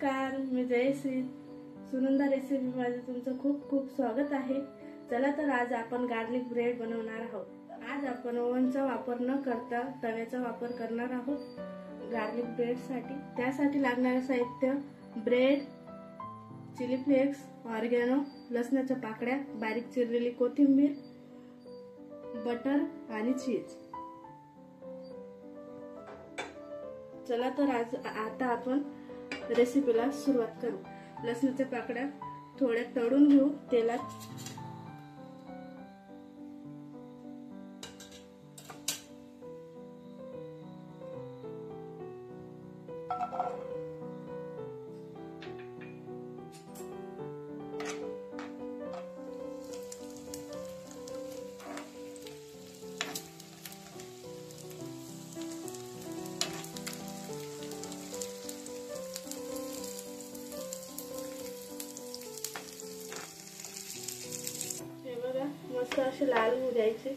नमस्कार, मी जयश्री. सुनंदा रेसिपी मध्ये तुमचं खूप खूप स्वागत आहे. चला तर आज आपण गार्लिक ब्रेड बनवणार आहोत. आज आपण ओव्हनचा वापर न करता तव्याचा वापर करणार आहोत गार्लिक ब्रेड साठी. त्यासाठी लागणारे साहित्य: ब्रेड, चिली फ्लेक्स, ऑरगॅनो, लसणाच्या पाकळ्या, बारीक चिरलेली कोथिंबीर, बटर आणि चीज. चला तर आता आपण रेसिपीला सुरुवात करू. लसणाच्या पाकळ्या थोड्या तळून घेऊ तेलात. मस्त असे लाल होऊ द्यायचे,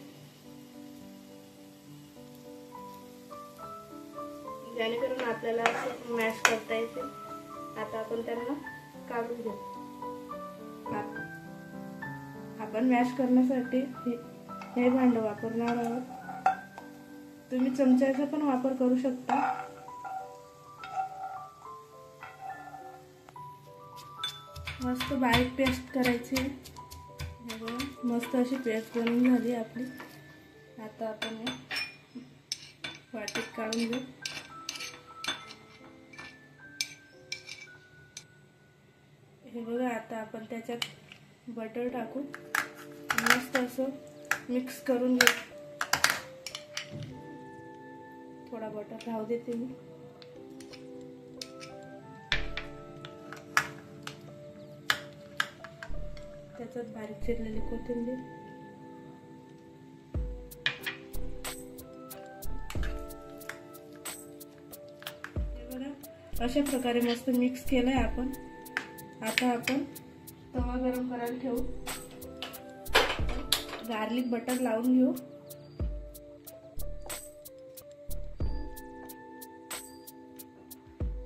जेणेकरून आपल्याला असं मॅश करता येते. आता आपण त्यांना काढून घेऊ. आपण मॅश करण्यासाठी हे भांड वापरणार आहोत. तुम्ही चमच्याचा पण वापर करू शकता. मस्त बारीक पेस्ट करायची. मस्त अशी पेस्ट बनवून झाली आपली. आता आपण हे वाटीत काढून घेऊ. हे बघा, आता आपण त्याच्यात बटर टाकू. मस्त असं मिक्स करून घेऊ. थोडा बटर राहू देते मी. त्याच्यात बारीक चिरलेली कोथिंबीर, अशा प्रकारे मस्त मिक्स केलंय आपण. आता आपण तवा गरम करायला ठेवू. गार्लिक बटर लावून घेऊ.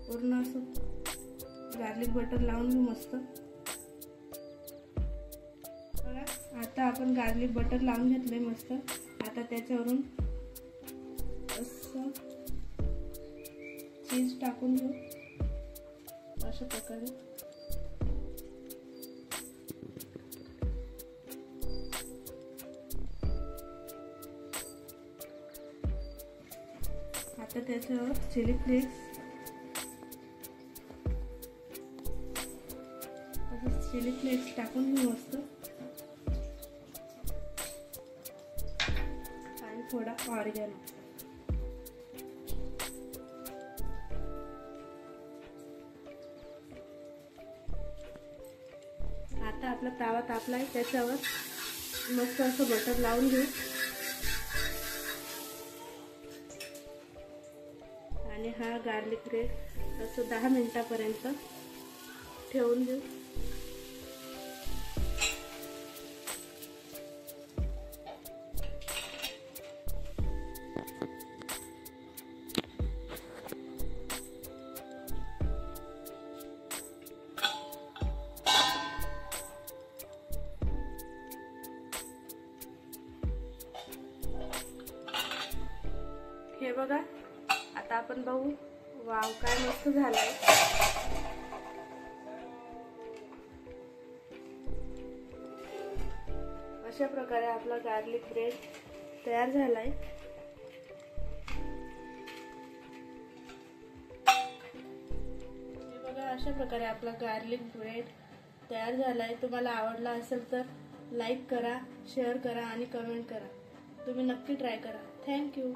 पूर्ण असं गार्लिक बटर लावून घेऊ मस्त. आता आपण गार्लिक बटर लावून घेतलंय मस्त. आता त्याच्यावरून असं चीज टाकून घेऊ अशा प्रकारे. आता त्याच्यावर चिली फ्लेक्स, चिली फ्लेक्स टाकून घेऊ मस्त. थोडा ऑरगॅनो. आता आपला तवा तापलाय, त्याच्यावर मस्त असं बटर लावून घेऊ आणि हा गार्लिक ब्रेड असं 10 मिनिटापर्यंत ठेवून देऊ. हे बघा, आता आपण बघू. वाव, काय मस्त झालंय. अशा प्रकारे आपला गार्लिक ब्रेड तयार झालाय. हे बघा, अशा प्रकारे आपला गार्लिक ब्रेड तयार झालाय. तुम्हाला आवडला असेल तर लाईक करा, शेअर करा आणि कमेंट करा. तुम्ही नक्की ट्राय करा. थँक्यू.